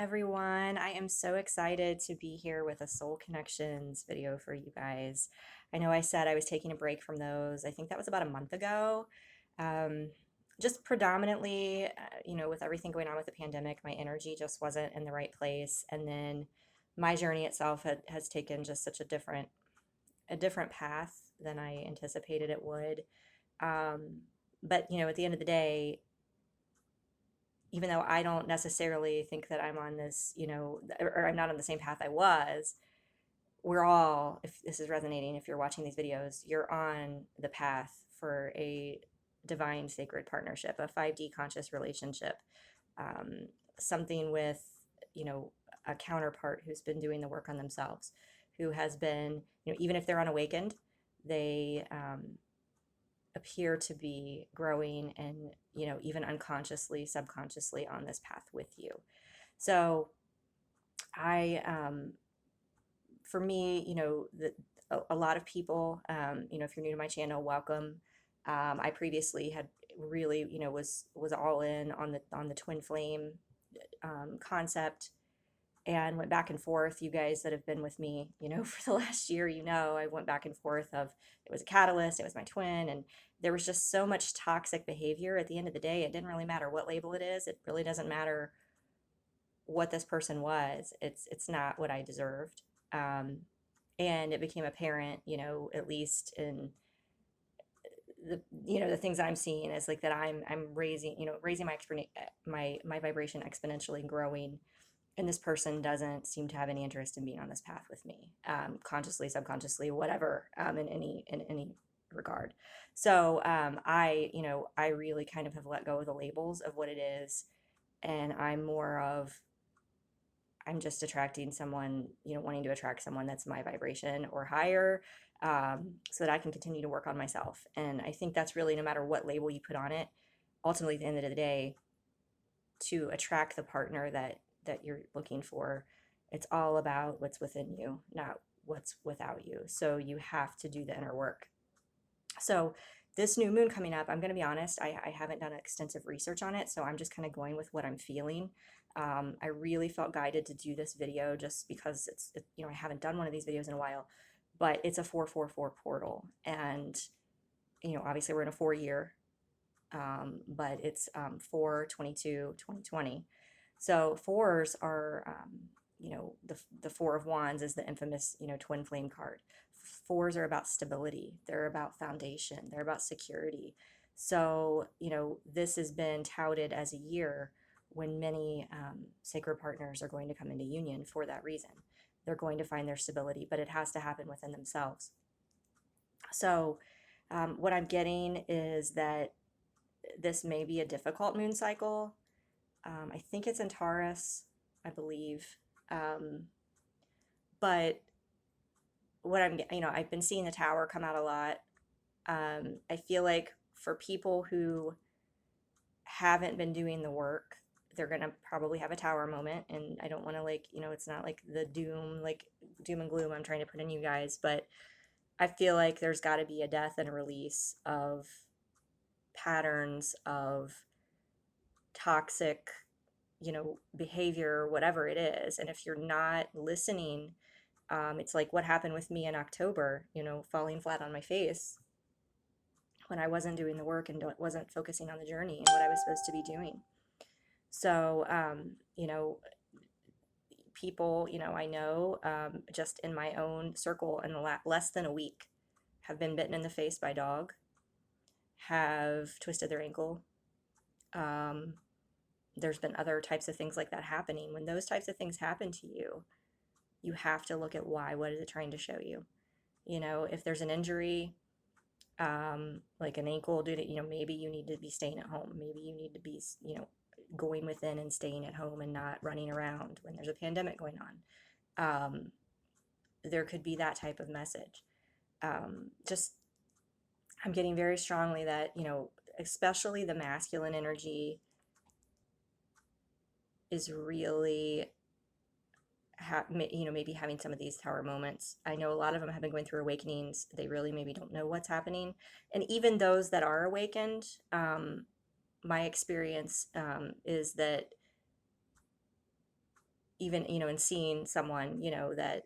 everyone. I am so excited to be here with a Soul Connections video for you guys. I know I said I was taking a break from those. I think that was about a month ago. Um, just predominantly, with everything going on with the pandemic, my energy just wasn't in the right place. And then my journey itself has taken just such a different path than I anticipated it would. But at the end of the day, even though I don't necessarily think that I'm on this, or I'm not on the same path I was, we're all, if this is resonating, if you're watching these videos, you're on the path for a divine sacred partnership, a 5D conscious relationship, um, something with, you know, a counterpart who's been doing the work on themselves, who has been, even if they're unawakened, they appear to be growing and even unconsciously subconsciously on this path with you. So I for me, a lot of people, if you're new to my channel, welcome. I previously had really, was all in on the twin flame concept, and went back and forth. You guys that have been with me, for the last year, I went back and forth of it was a catalyst, it was my twin, and there was just so much toxic behavior. At the end of the day, it didn't really matter what label it is. It really doesn't matter what this person was. It's not what I deserved. Um, and it became apparent, at least in the things I'm seeing is like that I'm raising my vibration exponentially and growing, and this person doesn't seem to have any interest in being on this path with me, consciously, subconsciously, whatever, in any regard. So I really kind of have let go of the labels of what it is, and I'm just attracting someone, wanting to attract someone that's my vibration or higher, so that I can continue to work on myself. And I think that's really, no matter what label you put on it, ultimately at the end of the day, to attract the partner that you're looking for, it's all about what's within you, not what's without you. So you have to do the inner work. So this new moon coming up, I'm going to be honest, I haven't done extensive research on it, so I'm just kind of going with what I'm feeling. I really felt guided to do this video just because I haven't done one of these videos in a while, but it's a 444 portal, and obviously we're in a 4 year, but it's 4/22/2020. So fours are, the Four of Wands is the infamous, twin flame card. Fours are about stability. They're about foundation. They're about security. So, this has been touted as a year when many sacred partners are going to come into union for that reason. They're going to find their stability, but it has to happen within themselves. So, what I'm getting is that this may be a difficult moon cycle. I think it's in Taurus, I believe. But I've been seeing the tower come out a lot. I feel like for people who haven't been doing the work, they're going to probably have a tower moment. And I don't want to, it's not like the doom and gloom I'm trying to put in you guys, but I feel like there's got to be a death and a release of patterns of toxic, behavior, whatever it is. And if you're not listening, it's like what happened with me in October, falling flat on my face when I wasn't doing the work and wasn't focusing on the journey and what I was supposed to be doing. So, people, I know, just in my own circle in less than a week have been bitten in the face by a dog, have twisted their ankle. There's been other types of things like that happening. When those types of things happen to you, you have to look at why. What is it trying to show you? If there's an injury, like an ankle, maybe you need to be staying at home. Maybe you need to be, going within and staying at home and not running around when there's a pandemic going on. There could be that type of message. Just, I'm getting very strongly that, especially the masculine energy is really maybe having some of these tower moments. I know a lot of them have been going through awakenings. They really maybe don't know what's happening. And even those that are awakened, my experience is that even, in seeing someone, that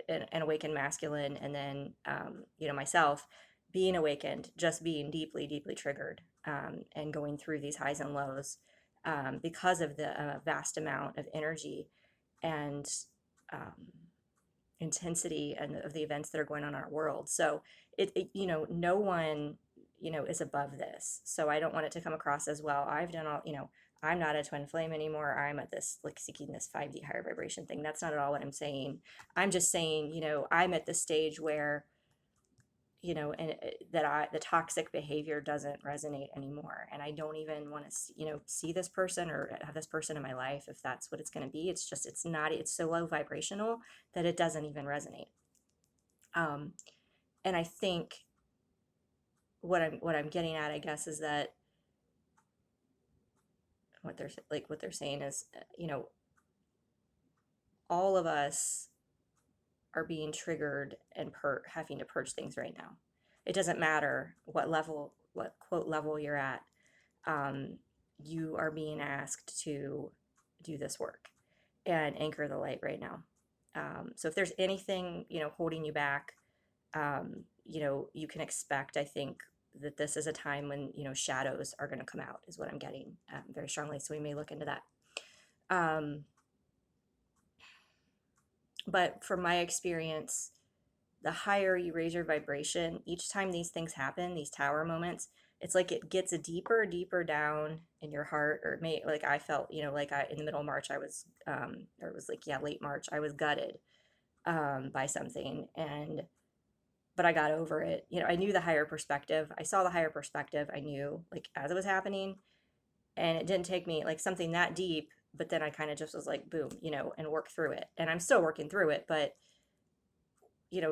an awakened masculine, and then, myself being awakened, just being deeply, deeply triggered, and going through these highs and lows, because of the vast amount of energy and um, intensity and of the events that are going on in our world. So no one, is above this. So I don't want it to come across as, well, I've done all, I'm not a twin flame anymore. I'm at this, like, seeking this 5D higher vibration thing. That's not at all what I'm saying. I'm just saying, I'm at the stage where, and the toxic behavior doesn't resonate anymore. And I don't even want to, see this person or have this person in my life if that's what it's going to be. It's just, it's not, it's so low vibrational that it doesn't even resonate. And I think what I'm getting at, I guess, is that what they're saying is, all of us are being triggered and having to purge things right now. It doesn't matter what quote level you're at. You are being asked to do this work and anchor the light right now. So if there's anything, holding you back, you can expect, I think, that this is a time when, shadows are going to come out, is what I'm getting, very strongly. So we may look into that. But from my experience, the higher you raise your vibration, each time these things happen, these tower moments, it's like it gets deeper, deeper down in your heart. Or it may, like I felt, in the middle of March, I was, or it was like, yeah, late March, I was gutted, by something. But I got over it. I knew the higher perspective. I saw the higher perspective. I knew, like, as it was happening, and it didn't take me, like, something that deep, but then I kind of just was like, boom, and worked through it. And I'm still working through it, but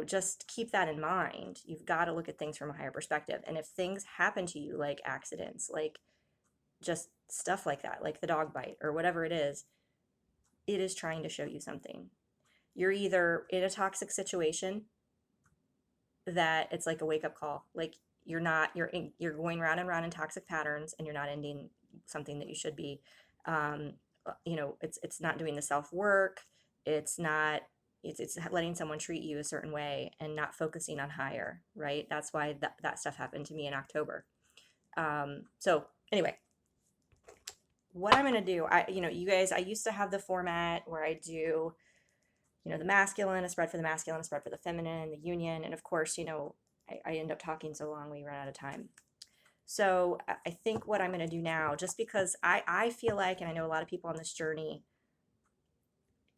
just keep that in mind. You've got to look at things from a higher perspective. And if things happen to you, like accidents, like just stuff like that, like the dog bite or whatever it is trying to show you something. You're either in a toxic situation that it's like a wake up call. Like you're going round and round in toxic patterns, and you're not ending something that you should be. It's not doing the self work. It's not, it's letting someone treat you a certain way and not focusing on higher, right? That's why that stuff happened to me in October. So anyway, what I'm going to do, you guys, I used to have the format where I do, the masculine, a spread for the masculine, a spread for the feminine, the union. And of course, I end up talking so long, we run out of time. So I think what I'm going to do now, just because I feel like, and I know a lot of people on this journey,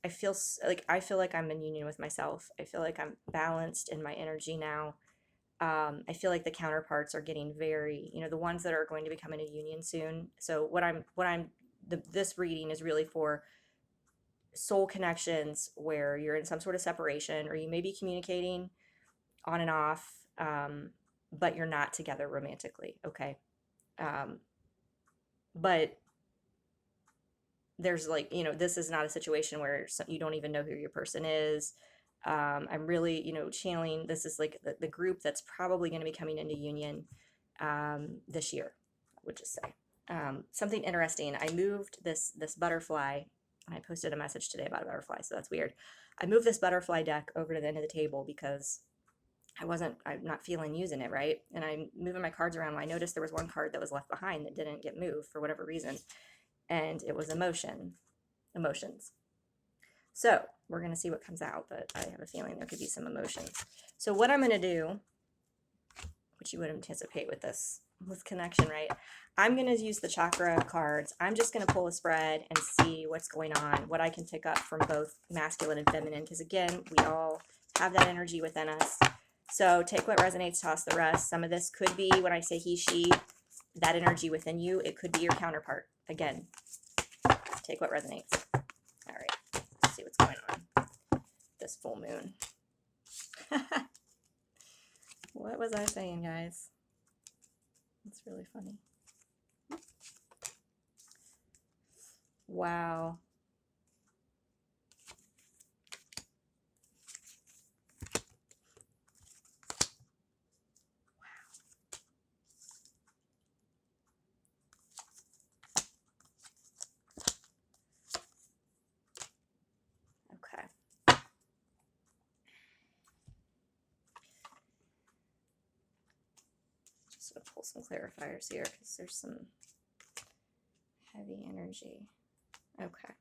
I feel like I'm in union with myself. I feel like I'm balanced in my energy now. I feel like the counterparts are getting very, the ones that are going to be coming into union soon. So this reading is really for soul connections where you're in some sort of separation, or you may be communicating on and off, but you're not together romantically. Okay. But there's, like, this is not a situation where you don't even know who your person is. I'm really, channeling, this is like the group that's probably going to be coming into union this year, I would just say. Something interesting, I moved this butterfly. I posted a message today about a butterfly, so that's weird. I moved this butterfly deck over to the end of the table because I'm not feeling using it, right? And I'm moving my cards around. I noticed there was one card that was left behind that didn't get moved for whatever reason. And it was emotions. So we're going to see what comes out, but I have a feeling there could be some emotions. So what I'm going to do, which you would anticipate with this connection, right? I'm going to use the chakra cards. I'm just going to pull a spread and see what's going on, what I can pick up from both masculine and feminine, because again, we all have that energy within us. So take what resonates, toss the rest. Some of this could be, when I say he, she, that energy within you. It could be your counterpart. Again, take what resonates. All right, let's see what's going on. This full moon. What was I saying, guys? It's really funny. Wow. just going to pull some clarifiers here because there's some heavy energy. Okay.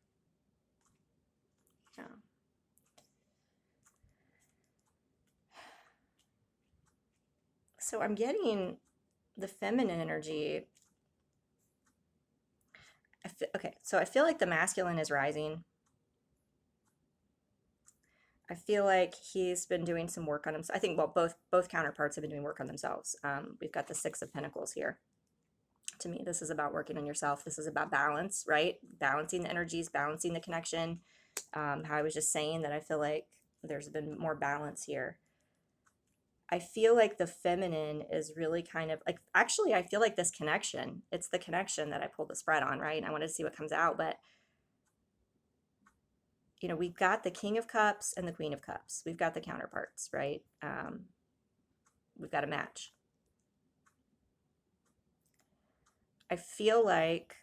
Yeah. So I'm getting the feminine energy. Okay, so I feel like the masculine is rising. I feel like he's been doing some work on himself. I think, well, both counterparts have been doing work on themselves. We've got the Six of Pentacles here. To me, this is about working on yourself. This is about balance, right? Balancing the energies, balancing the connection. How I was just saying that I feel like there's been more balance here. I feel like the feminine is really kind of like, actually, I feel like this connection, it's the connection that I pulled the spread on, right? And I wanted to see what comes out, but you know, we've got the King of Cups and the Queen of Cups. We've got the counterparts, right? We've got a match. I feel like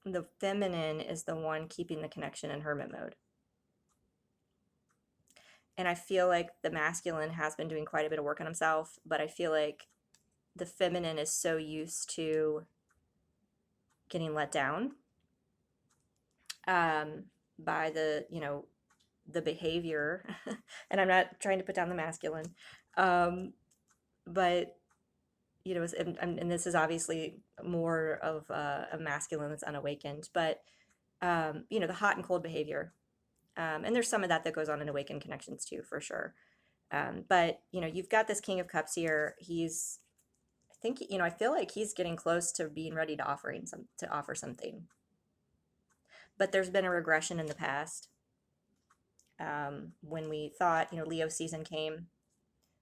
the feminine is the one keeping the connection in hermit mode. And I feel like the masculine has been doing quite a bit of work on himself, but I feel like the feminine is so used to getting let down by the, you know, the behavior. And I'm not trying to put down the masculine, but you know, and this is obviously more of a masculine that's unawakened, but you know, the hot and cold behavior. And there's some of that that goes on in awakened connections too, for sure. But you know, you've got this King of Cups here. He's, I think, you know, I feel like he's getting close to being ready to offer something. But there's been a regression in the past. When we thought, you know, Leo season came,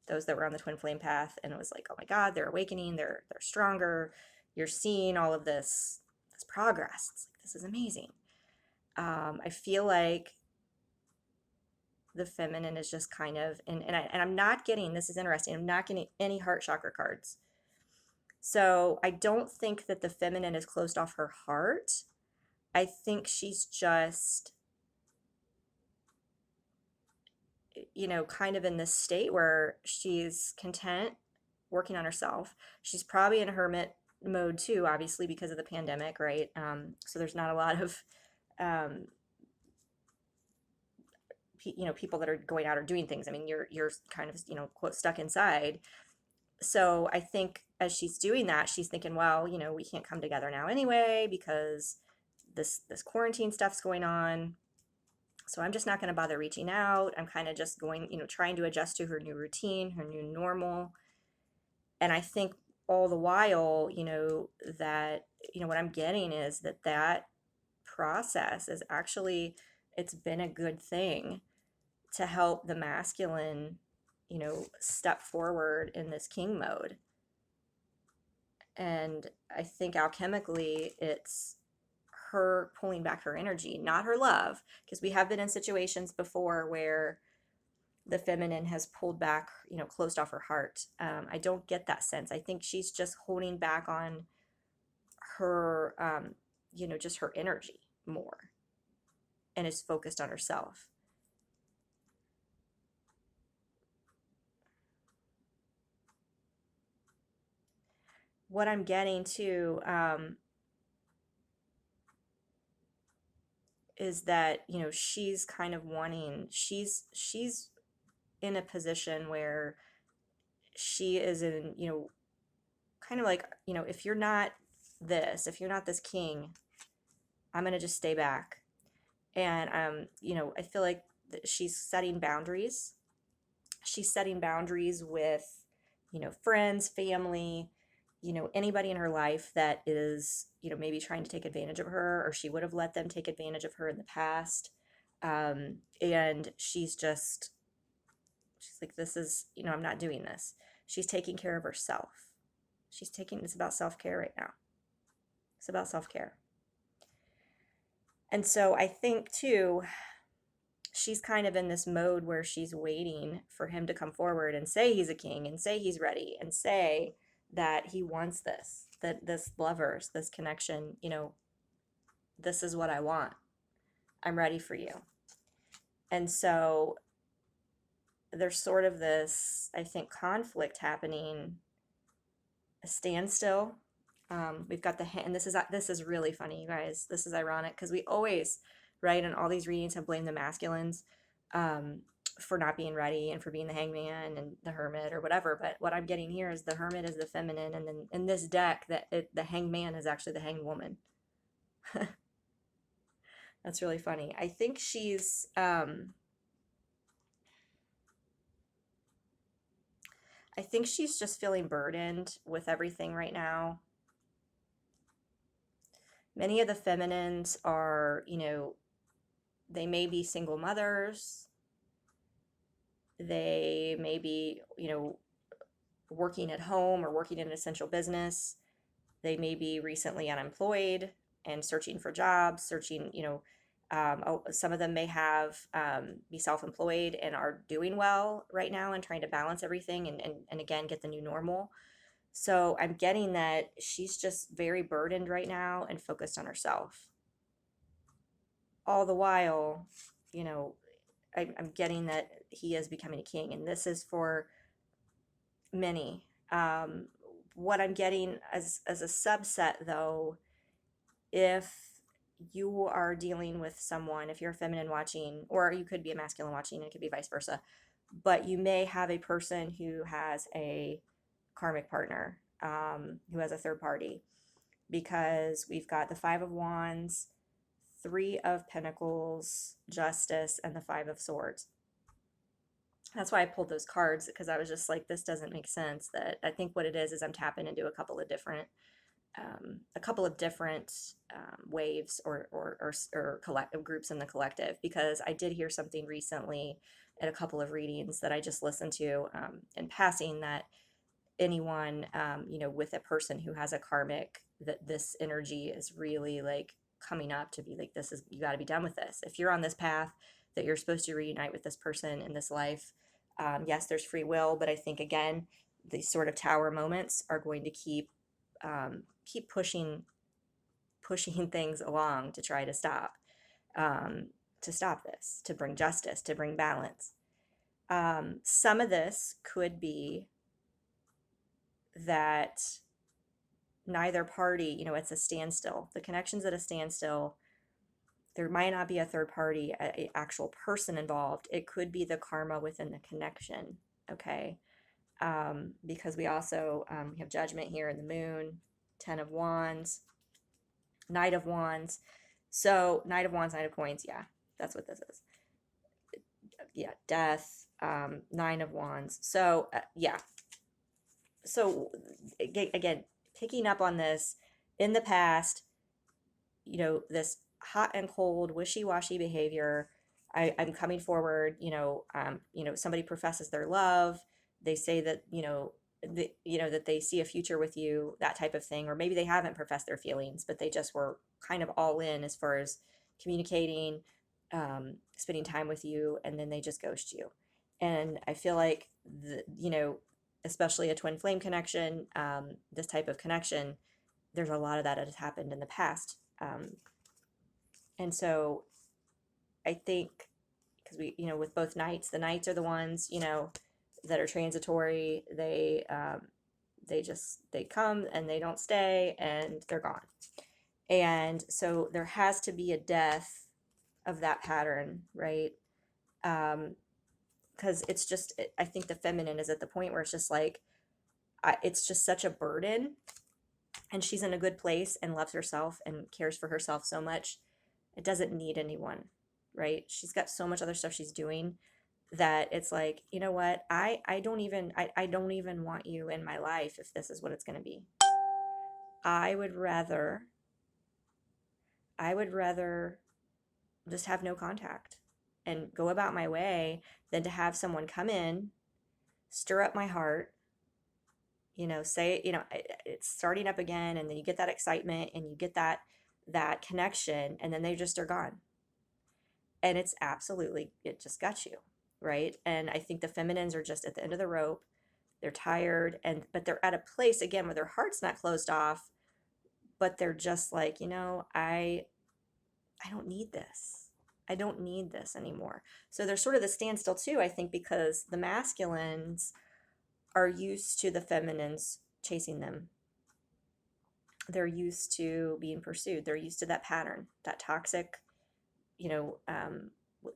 those that were on the twin flame path, and it was like, oh my God, they're awakening, they're stronger. You're seeing all of this progress. It's like, this is amazing. I feel like the feminine is just kind of, and I'm not getting, this is interesting, I'm not getting any heart chakra cards. So I don't think that the feminine is closed off her heart. I think she's just, you know, kind of in this state where she's content working on herself. She's probably in hermit mode too, obviously, because of the pandemic, right? So there's not a lot of, you know, people that are going out or doing things. I mean, you're kind of, you know, quote, stuck inside. So I think as she's doing that, she's thinking, well, you know, we can't come together now anyway because this quarantine stuff's going on. So I'm just not going to bother reaching out. I'm kind of just going, you know, trying to adjust to her new routine, her new normal. And I think all the while, you know, that, you know, what I'm getting is that process is actually, it's been a good thing to help the masculine, you know, step forward in this king mode. And I think alchemically, it's her pulling back her energy, not her love, because we have been in situations before where the feminine has pulled back, you know, closed off her heart. I don't get that sense. I think she's just holding back on her, you know, just her energy more and is focused on herself. What I'm getting to is that, you know, she's kind of wanting, she's in a position where she is in, you know, kind of like, you know, if you're not this king, I'm going to just stay back. And, you know, I feel like she's setting boundaries. She's setting boundaries with, you know, friends, family, you know, anybody in her life that is, you know, maybe trying to take advantage of her, or she would have let them take advantage of her in the past. And she's like, this is, you know, I'm not doing this. She's taking care of herself. It's about self-care right now. It's about self-care. And so I think too, she's kind of in this mode where she's waiting for him to come forward and say he's a king and say he's ready and say that he wants this, that this lovers, this connection, you know, this is what I want. I'm ready for you. And so there's sort of this, I think, conflict happening, a standstill. We've got and this is really funny, you guys. This is ironic because we always, right, in all these readings have blamed the masculines um, for not being ready and for being the hangman and the hermit or whatever. But what I'm getting here is the hermit is the feminine, and then in this deck, the hangman is actually the hanged woman. That's really funny. I think she's just feeling burdened with everything right now. Many of the feminines are, they may be single mothers. They may be, working at home or working in an essential business. They may be recently unemployed and searching for jobs, searching, some of them may have be self-employed and are doing well right now and trying to balance everything and again get the new normal. So I'm getting that she's just very burdened right now and focused on herself. All the while, you know, I'm getting that he is becoming a king, and this is for many. What I'm getting as a subset, though, if you are dealing with someone, if you're a feminine watching, or you could be a masculine watching, and it could be vice versa, but you may have a person who has a karmic partner, who has a third party, because we've got the Five of Wands, Three of Pentacles, Justice, and the Five of Swords. That's why I pulled those cards, because I was just like, this doesn't make sense. That I think what it is I'm tapping into a couple of different waves or collective groups in the collective, because I did hear something recently at a couple of readings that I just listened to in passing, that anyone with a person who has a karmic, that this energy is really like coming up to be like, this is, you got to be done with this. If you're on this path that you're supposed to reunite with this person in this life, yes, there's free will, but I think again these sort of tower moments are going to keep pushing things along to try to stop this, to bring justice, to bring balance. Some of this could be that neither party, it's a standstill. The connection's at a standstill. There might not be a third party, a actual person involved. It could be the karma within the connection, okay? Because we also we have Judgment here in the Moon, Ten of Wands, Knight of Wands. So Knight of Wands, Knight of Coins, yeah, that's what this is. Yeah, Death, Nine of Wands. So yeah. So again, picking up on this, in the past, this hot and cold, wishy-washy behavior. I'm coming forward, somebody professes their love. They say that, that they see a future with you, that type of thing. Or maybe they haven't professed their feelings, but they just were kind of all in as far as communicating, spending time with you, and then they just ghost you. And I feel like, especially a twin flame connection, this type of connection, there's a lot of that has happened in the past. And so I think, because we, with both knights, the knights are the ones, that are transitory. They come and they don't stay and they're gone. And so there has to be a death of that pattern, right? Because it's just, I think the feminine is at the point where it's just like, it's just such a burden, and she's in a good place and loves herself and cares for herself so much. It doesn't need anyone, right? She's got so much other stuff she's doing that it's like, you know what? I don't even want you in my life if this is what it's going to be. I would rather just have no contact and go about my way than to have someone come in, stir up my heart, say, it's starting up again, and then you get that excitement and you get that connection, and then they just are gone. And it just got you, right? And I think the feminines are just at the end of the rope. They're tired, but they're at a place again where their heart's not closed off, but they're just like, I don't need this. I don't need this anymore. So there's sort of the standstill too, I think, because the masculines are used to the feminines chasing them. They're used to being pursued. They're used to that pattern, that toxic, you know,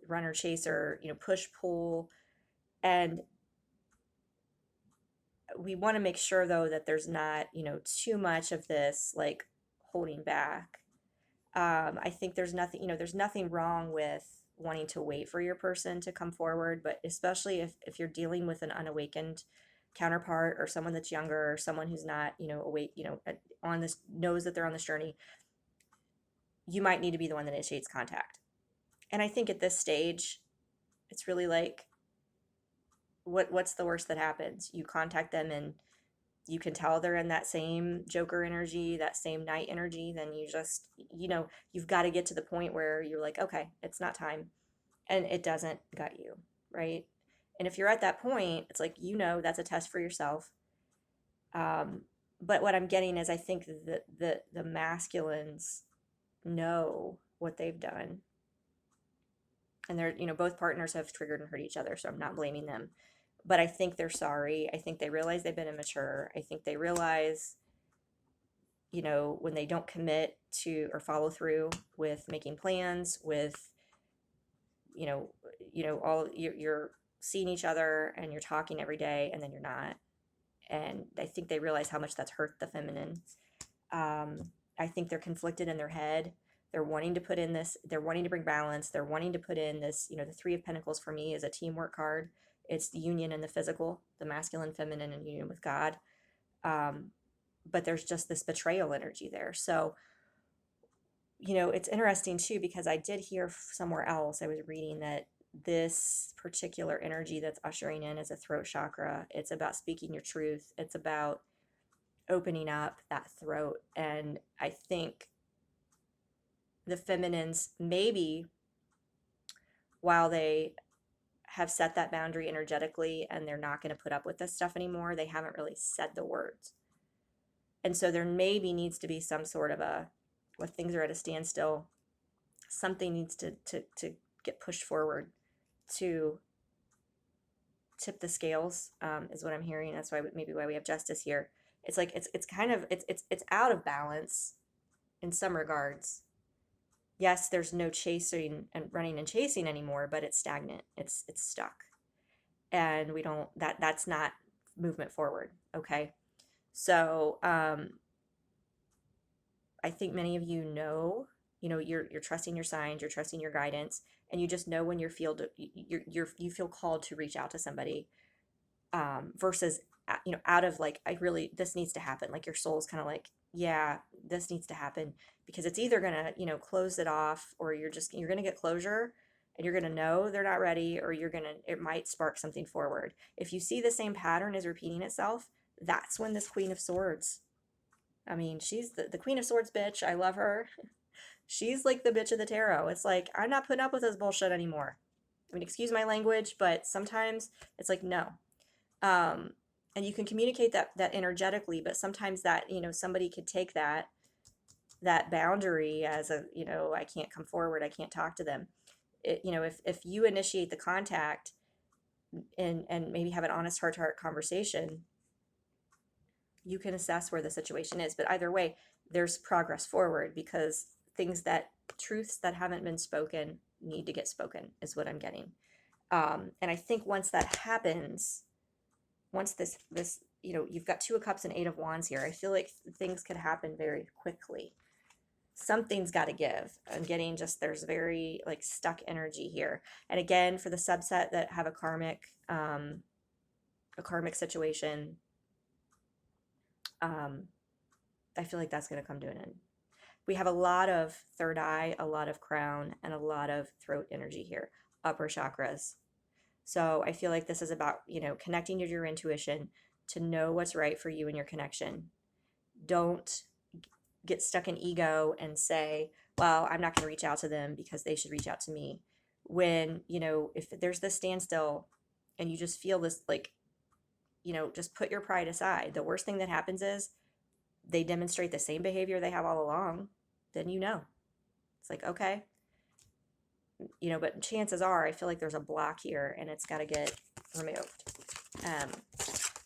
runner chaser, push pull. And we want to make sure though that there's not, too much of this like holding back. I think there's nothing wrong with wanting to wait for your person to come forward, but especially if you're dealing with an unawakened counterpart or someone that's younger or someone who's not, awake, on this, knows that they're on this journey, you might need to be the one that initiates contact. And I think at this stage, it's really like, what's the worst that happens? You contact them and you can tell they're in that same Joker energy, that same Knight energy, then you just, you've got to get to the point where you're like, okay, it's not time. And it doesn't gut you, right? And if you're at that point, it's like, that's a test for yourself. But what I'm getting is I think that the masculines know what they've done. And they're, both partners have triggered and hurt each other, so I'm not blaming them. But I think they're sorry. I think they realize they've been immature. I think they realize, when they don't commit to or follow through with making plans, with, all you're seeing each other and you're talking every day and then you're not. And I think they realize how much that's hurt the feminine. I think they're conflicted in their head. They're wanting to put in this, they're wanting to bring balance. They're wanting to put in this, the Three of Pentacles for me is a teamwork card. It's the union and the physical, the masculine, feminine, and union with God. But there's just this betrayal energy there. So, it's interesting too, because I did hear somewhere else, I was reading that this particular energy that's ushering in is a throat chakra. It's about speaking your truth. It's about opening up that throat. And I think the feminines, maybe while they have set that boundary energetically and they're not going to put up with this stuff anymore, they haven't really said the words. And so there maybe needs to be some sort of when things are at a standstill, something needs to get pushed forward to tip the scales, is what I'm hearing. That's why we have justice here. It's like it's kind of it's out of balance in some regards. Yes, there's no chasing and running and chasing anymore, but it's stagnant. It's stuck. And we don't that's not movement forward, okay? So, I think many of you're trusting your signs, you're trusting your guidance, and you just know when you feel called to reach out to somebody, versus out of like, this needs to happen. Like your soul's kind of like, yeah, this needs to happen, because it's either gonna close it off, or you're gonna get closure and you're gonna know they're not ready, or it might spark something forward. If you see the same pattern is repeating itself, that's when this Queen of Swords, I mean, she's the Queen of Swords bitch. I love her. She's like the bitch of the tarot. It's like, I'm not putting up with this bullshit anymore. I mean, excuse my language, but sometimes it's like, no. And you can communicate that energetically, but sometimes that, somebody could take that boundary as I can't come forward, I can't talk to them. If you initiate the contact and maybe have an honest heart-to-heart conversation, you can assess where the situation is. But either way, there's progress forward, because truths that haven't been spoken need to get spoken, is what I'm getting. And I think once that happens, once this you've got Two of Cups and Eight of Wands here, I feel like things could happen very quickly. Something's got to give. I'm getting there's very like stuck energy here. And again, for the subset that have a karmic situation, I feel like that's going to come to an end. We have a lot of third eye, a lot of crown, and a lot of throat energy here, upper chakras. So I feel like this is about, connecting to your intuition to know what's right for you and your connection. Don't get stuck in ego and say, well, I'm not going to reach out to them because they should reach out to me. When, if there's this standstill and you just feel this, like, just put your pride aside. The worst thing that happens is they demonstrate the same behavior they have all along. Then it's like, okay, you know, but chances are I feel like there's a block here and it's got to get removed.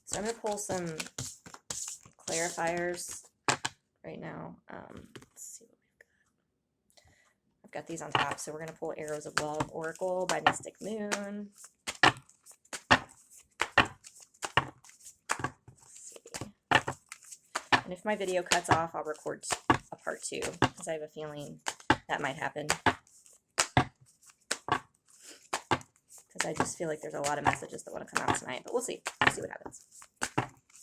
So I'm going to pull some clarifiers right now. Let's see what we've got. I've got these on top, so we're going to pull Arrows of Love Oracle by Mystic Moon. And if my video cuts off, I'll record a part 2 because I have a feeling that might happen. Because I just feel like there's a lot of messages that want to come out tonight, but we'll see. We'll see what happens.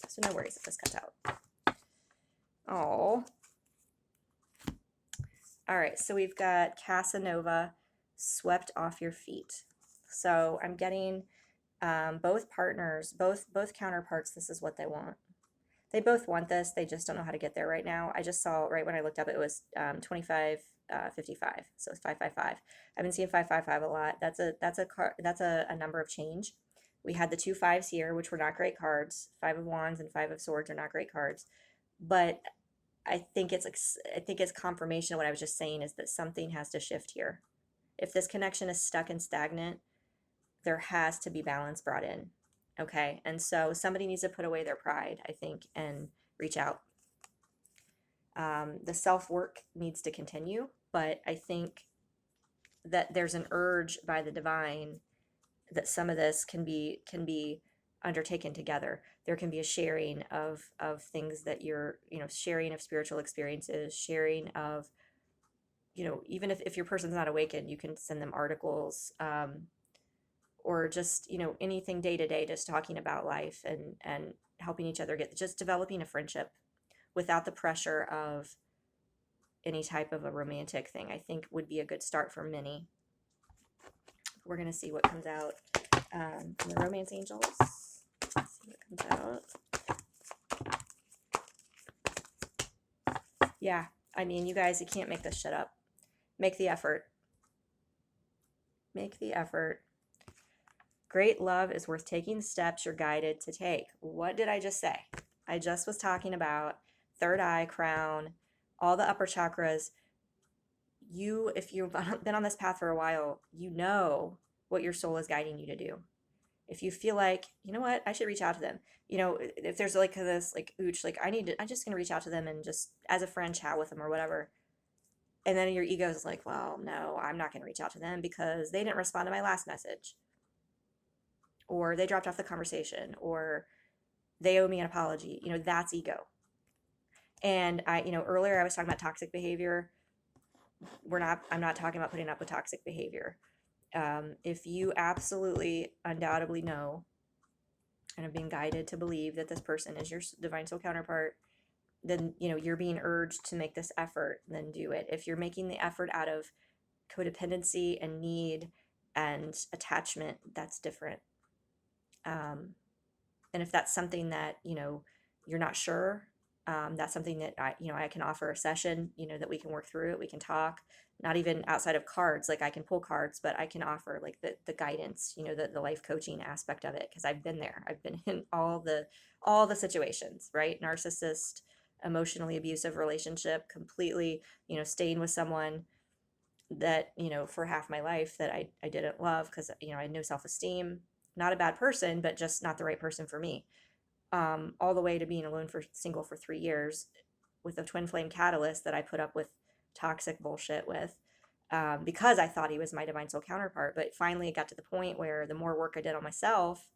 So no worries if this cuts out. Oh. All right, so we've got Casanova, Swept Off Your Feet. So I'm getting both partners, both counterparts, this is what they want. They both want this. They just don't know how to get there right now. I just saw right when I looked up, it was 2555. So it's 555. I've been seeing 555 a lot. That's a number of change. We had the 2 5s here, which were not great cards. 5 of Wands and 5 of Swords are not great cards. But I think it's confirmation of what I was just saying, is that something has to shift here. If this connection is stuck and stagnant, there has to be balance brought in. Okay, and so somebody needs to put away their pride, I think, and reach out. The self-work needs to continue, but I think that there's an urge by the divine that some of this can be undertaken together. There can be a sharing of things that you're, you know, sharing of spiritual experiences, sharing of, you know, even if your person's not awakened, you can send them articles, or just, you know, anything day to day, just talking about life and helping each other just developing a friendship without the pressure of any type of a romantic thing, I think would be a good start for many. We're going to see what comes out from the Romance Angels. Let's see what comes out. Yeah, I mean, you guys, you can't make this shit up. Make the effort. Make the effort. Great love is worth taking the steps you're guided to take. What did I just say? I just was talking about third eye, crown, all the upper chakras. If you've been on this path for a while, you know what your soul is guiding you to do. If you feel like, you know what, I should reach out to them. You know, if there's like this, like, ooch, like I'm just going to reach out to them and just as a friend chat with them or whatever. And then your ego is like, well, no, I'm not going to reach out to them because they didn't respond to my last message. Or they dropped off the conversation, or they owe me an apology. You know, that's ego. And earlier I was talking about toxic behavior. I'm not talking about putting up with toxic behavior. If you absolutely, undoubtedly know and have been guided to believe that this person is your divine soul counterpart, then, you know, you're being urged to make this effort, then do it. If you're making the effort out of codependency and need and attachment, that's different. And if that's something that, you know, you're not sure, that's something that I can offer a session, you know, that we can work through it. We can talk, not even outside of cards. Like I can pull cards, but I can offer like the guidance, you know, the life coaching aspect of it. Cause I've been there. I've been in all the situations, right? Narcissist, emotionally abusive relationship, completely, you know, staying with someone that, you know, for half my life that I didn't love. Cause, you know, I had no self-esteem, not a bad person, but just not the right person for me. All the way to being single for 3 years with a twin flame catalyst that I put up with toxic bullshit with, because I thought he was my divine soul counterpart. But finally it got to the point where the more work I did on myself,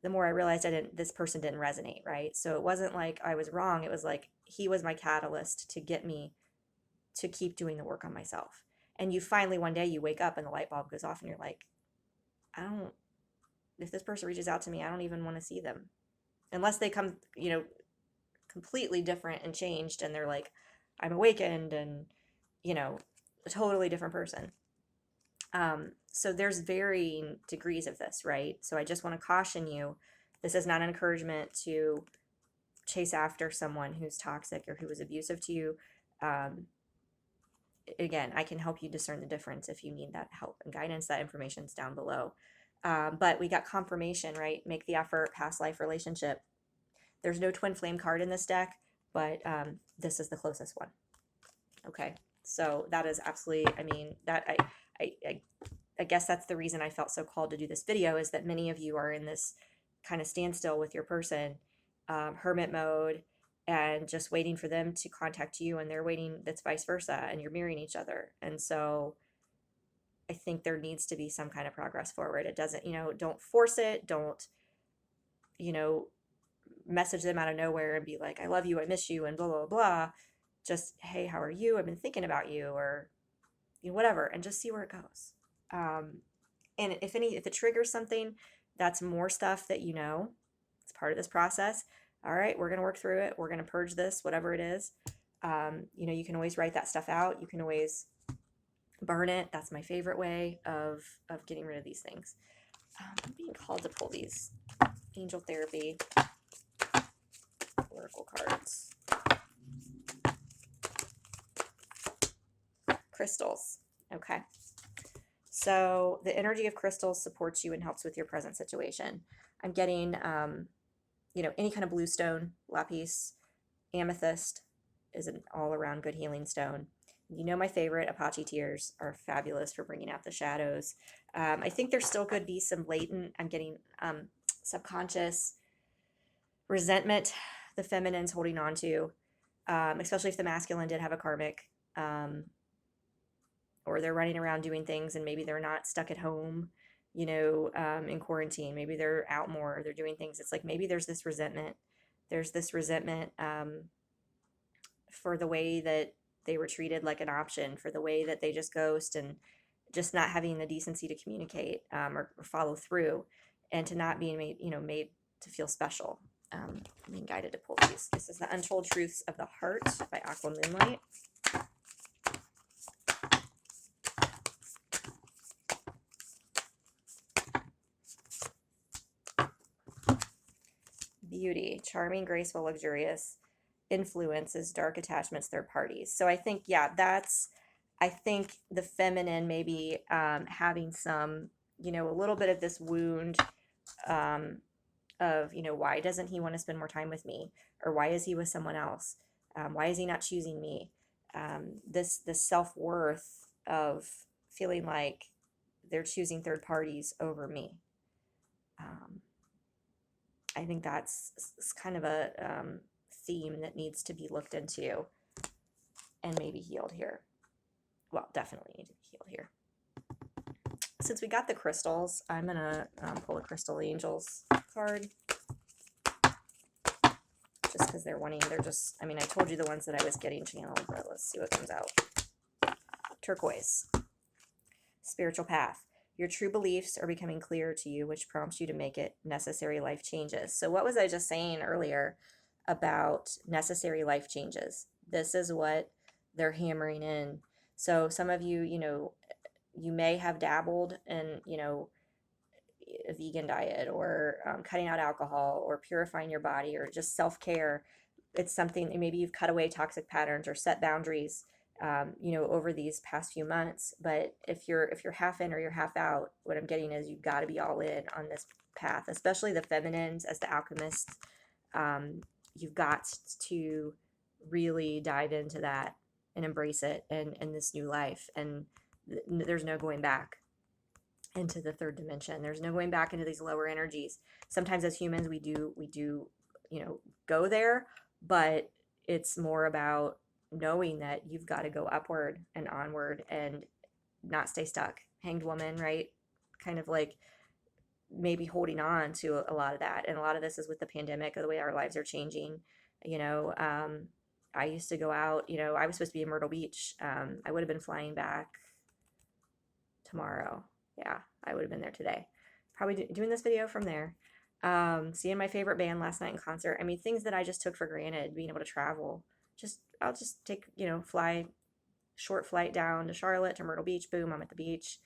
the more I realized this person didn't resonate, right? So it wasn't like I was wrong. It was like he was my catalyst to get me to keep doing the work on myself. And you finally, one day you wake up and the light bulb goes off and you're like, if this person reaches out to me, I don't even want to see them. Unless they come, you know, completely different and changed and they're like, I'm awakened and, you know, a totally different person. So there's varying degrees of this, right? So I just want to caution you, this is not an encouragement to chase after someone who's toxic or who is abusive to you. Again, I can help you discern the difference if you need that help and guidance. That information's down below. But we got confirmation, right? Make the effort, past life relationship. There's no twin flame card in this deck, but this is the closest one. Okay, so that is absolutely, I mean, that I guess that's the reason I felt so called to do this video, is that many of you are in this kind of standstill with your person, hermit mode, and just waiting for them to contact you, and they're waiting, that's vice versa, and you're mirroring each other. And so I think there needs to be some kind of progress forward. It doesn't, don't force it. Don't, you know, message them out of nowhere and be like, I love you, I miss you, and blah, blah, blah. Just, hey, how are you? I've been thinking about you, or whatever, and just see where it goes. And if it triggers something, that's more stuff that it's part of this process. All right, we're going to work through it. We're going to purge this, whatever it is. You can always write that stuff out. You can always burn it. That's my favorite way of getting rid of these things. I'm being called to pull these angel therapy oracle cards. Crystals. Okay. So the energy of crystals supports you and helps with your present situation. I'm getting, any kind of blue stone, lapis, amethyst is an all-around good healing stone. My favorite, Apache tears, are fabulous for bringing out the shadows. I think there still could be some latent, I'm getting subconscious resentment the feminine's holding on to, especially if the masculine did have a karmic, or they're running around doing things and maybe they're not stuck at home, in quarantine. Maybe they're out more, they're doing things. It's like maybe there's this resentment. There's this resentment for the way that they were treated like an option, for the way that they just ghost, and just not having the decency to communicate, or follow through, and to not being made to feel special. I'm being guided to pull these. This is The Untold Truths of the Heart by Aqua Moonlight. Beauty, charming, graceful, luxurious, influences, dark attachments, third parties. So I think, I think the feminine maybe having some, a little bit of this wound of, why doesn't he want to spend more time with me? Or why is he with someone else? Why is he not choosing me? This self-worth of feeling like they're choosing third parties over me. I think that's kind of a theme that needs to be looked into and maybe healed here. Well, definitely need to be healed here. Since we got the crystals, I'm going to pull a Crystal Angels card. Just because they're just, I told you the ones that I was getting channeled, but let's see what comes out. Turquoise. Spiritual path. Your true beliefs are becoming clear to you, which prompts you to make it necessary life changes. So what was I just saying earlier about necessary life changes? This is what they're hammering in. So some of you, you may have dabbled in, a vegan diet, or cutting out alcohol, or purifying your body, or just self-care. It's something, maybe you've cut away toxic patterns or set boundaries, over these past few months. But if you're half in or you're half out, what I'm getting is you've got to be all in on this path, especially the feminines as the alchemists. You've got to really dive into that and embrace it and this new life. And there's no going back into the third dimension. There's no going back into these lower energies. Sometimes as humans, we do, go there, but it's more about knowing that you've got to go upward and onward and not stay stuck. Hanged woman, right? Kind of like maybe holding on to a lot of that. And a lot of this is with the pandemic, or the way our lives are changing. I used to go out, I was supposed to be in Myrtle Beach. I would have been flying back tomorrow. Yeah, I would have been there today. Probably doing this video from there. Seeing my favorite band last night in concert. Things that I just took for granted, being able to travel. I'll just take, short flight down to Charlotte, to Myrtle Beach. Boom, I'm at the beach.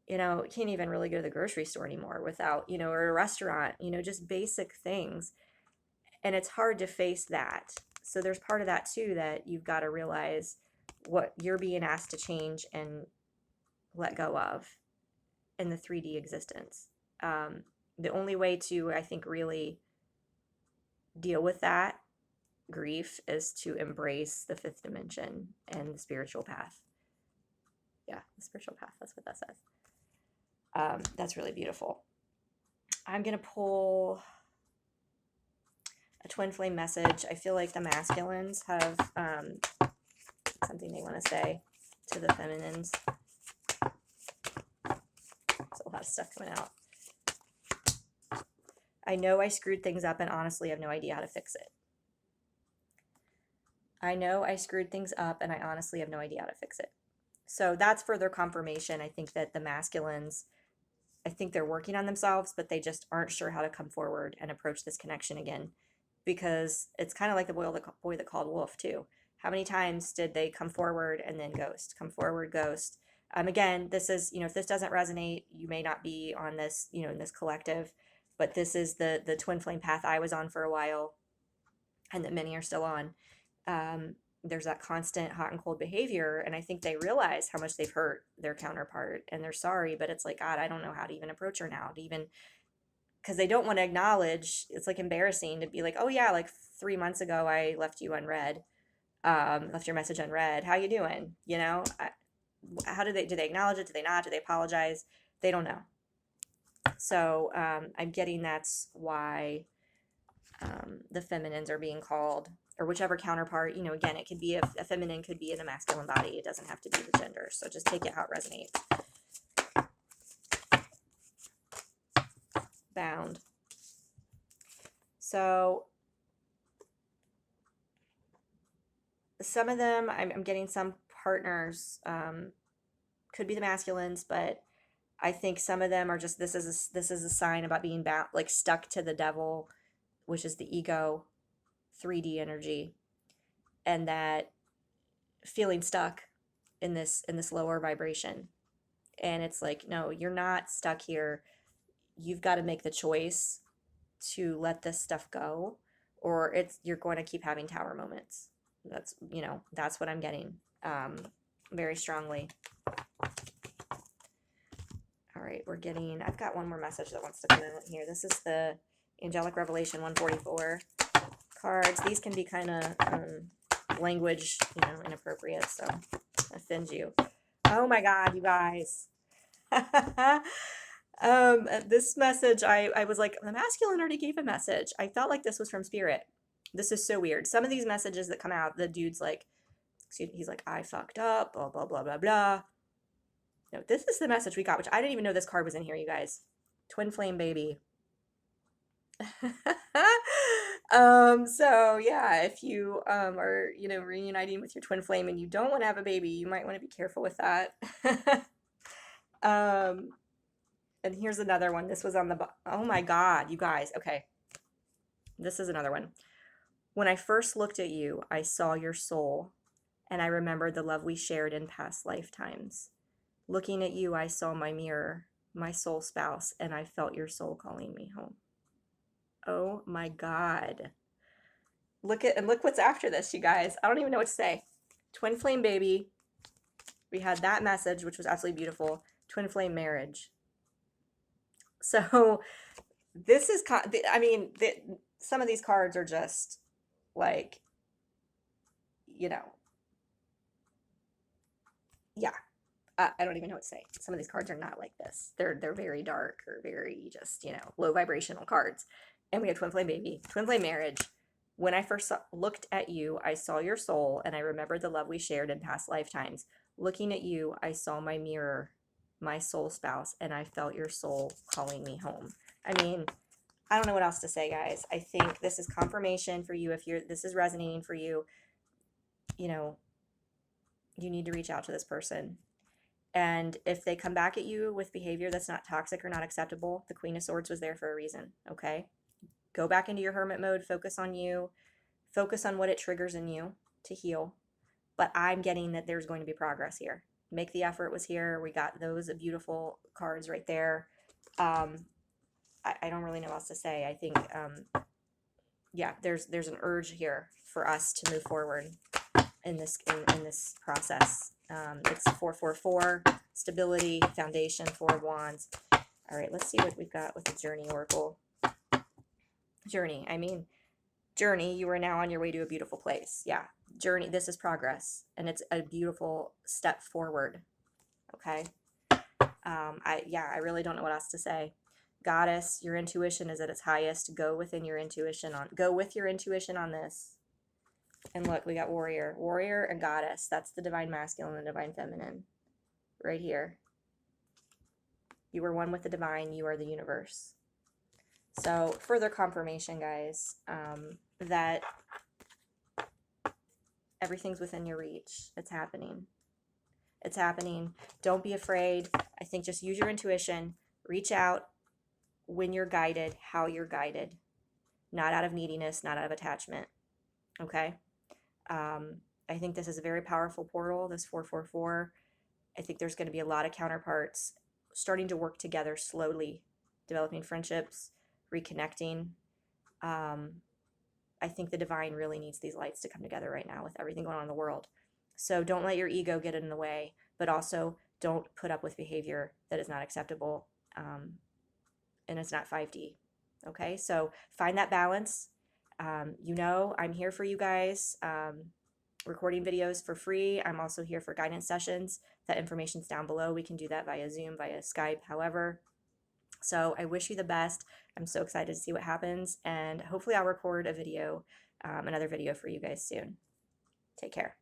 Can't even really go to the grocery store anymore without, or a restaurant, just basic things. And it's hard to face that. So there's part of that too, that you've got to realize what you're being asked to change and let go of in the 3D existence. The only way to, I think, really deal with that grief is to embrace the fifth dimension and the spiritual path. Yeah, The spiritual path, that's what that says. That's really beautiful. I'm going to pull a twin flame message. I feel like the masculines have something they want to say to the feminines. There's a lot of stuff coming out. I know I screwed things up and honestly have no idea how to fix it. I know I screwed things up and I honestly have no idea how to fix it. So that's further confirmation. I think that the masculines, I think they're working on themselves, but they just aren't sure how to come forward and approach this connection again. Because it's kind of like the boy that called wolf too. How many times did they come forward and then ghost? Come forward, ghost. Again, this is, if this doesn't resonate, you may not be on this, in this collective, but this is the twin flame path I was on for a while and that many are still on. There's that constant hot and cold behavior, and I think they realize how much they've hurt their counterpart and they're sorry, but it's like, God, I don't know how to even approach her now, to even, because they don't want to acknowledge. It's like embarrassing to be like, oh yeah, like 3 months ago I left you unread, left your message unread, how you doing, how do they acknowledge it, do they not, do they apologize? They don't know. So I'm getting that's why the feminines are being called, or whichever counterpart, again, it could be a feminine, could be in a masculine body. It doesn't have to be the gender. So just take it how it resonates. Bound. So some of them, I'm getting some partners, could be the masculines, but I think some of them are just, this is a sign about being bound, like stuck to the devil, which is the ego, 3D energy, and that feeling stuck in this lower vibration. And it's like, no, you're not stuck here. You've got to make the choice to let this stuff go, or you're going to keep having tower moments. That's what I'm getting very strongly. All right, I've got one more message that wants to come in here. This is the Angelic Revelation 144 cards. These can be kind of language, inappropriate, so offend you. Oh my God, you guys. This message, I was like, the masculine already gave a message. I felt like this was from spirit. This is so weird. Some of these messages that come out, the dude's like, he's like, I fucked up, blah, blah, blah, blah, blah. No, this is the message we got, which I didn't even know this card was in here, you guys. Twin flame baby. So yeah, if you are, reuniting with your twin flame and you don't want to have a baby, you might want to be careful with that. And here's another one. This was on the, oh my God, you guys. Okay. This is another one. When I first looked at you, I saw your soul, and I remembered the love we shared in past lifetimes. Looking at you, I saw my mirror, my soul spouse, and I felt your soul calling me home. Oh my God. Look what's after this, you guys. I don't even know what to say. Twin flame baby. We had that message, which was absolutely beautiful. Twin flame marriage. So this is, some of these cards are just like, yeah. I don't even know what to say. Some of these cards are not like this. They're very dark or very just, low vibrational cards. And we have twin flame baby, twin flame marriage. When I first looked at you, I saw your soul, and I remembered the love we shared in past lifetimes. Looking at you, I saw my mirror, my soul spouse, and I felt your soul calling me home. I don't know what else to say, guys. I think this is confirmation for you. If this is resonating for you, you need to reach out to this person. And if they come back at you with behavior that's not toxic or not acceptable, the Queen of Swords was there for a reason, okay? Go back into your hermit mode, focus on you, focus on what it triggers in you to heal. But I'm getting that there's going to be progress here. Make the effort was here. We got those beautiful cards right there. I don't really know what else to say. I think, there's an urge here for us to move forward in this process. It's 444, stability, foundation, 4 of Wands. All right, let's see what we've got with the Journey Oracle. Journey, you are now on your way to a beautiful place. Yeah, journey, this is progress, and it's a beautiful step forward. Okay. I really don't know what else to say. Goddess, your intuition is at its highest. Go with your intuition on this. And look, we got warrior. Warrior and goddess. That's the divine masculine and divine feminine. Right here. You are one with the divine. You are the universe. So further confirmation, guys, that everything's within your reach. It's happening. It's happening. Don't be afraid. I think just use your intuition. Reach out when you're guided, how you're guided. Not out of neediness, not out of attachment. Okay? I think this is a very powerful portal, this 444. I think there's going to be a lot of counterparts starting to work together slowly, developing friendships, reconnecting. I think the divine really needs these lights to come together right now with everything going on in the world. So don't let your ego get in the way, but also don't put up with behavior that is not acceptable, and it's not 5D. Okay, so find that balance. I'm here for you guys, recording videos for free. I'm also here for guidance sessions. That information's down below. We can do that via Zoom, via Skype, however. So I wish you the best. I'm so excited to see what happens, and hopefully I'll record a video, another video for you guys soon. Take care.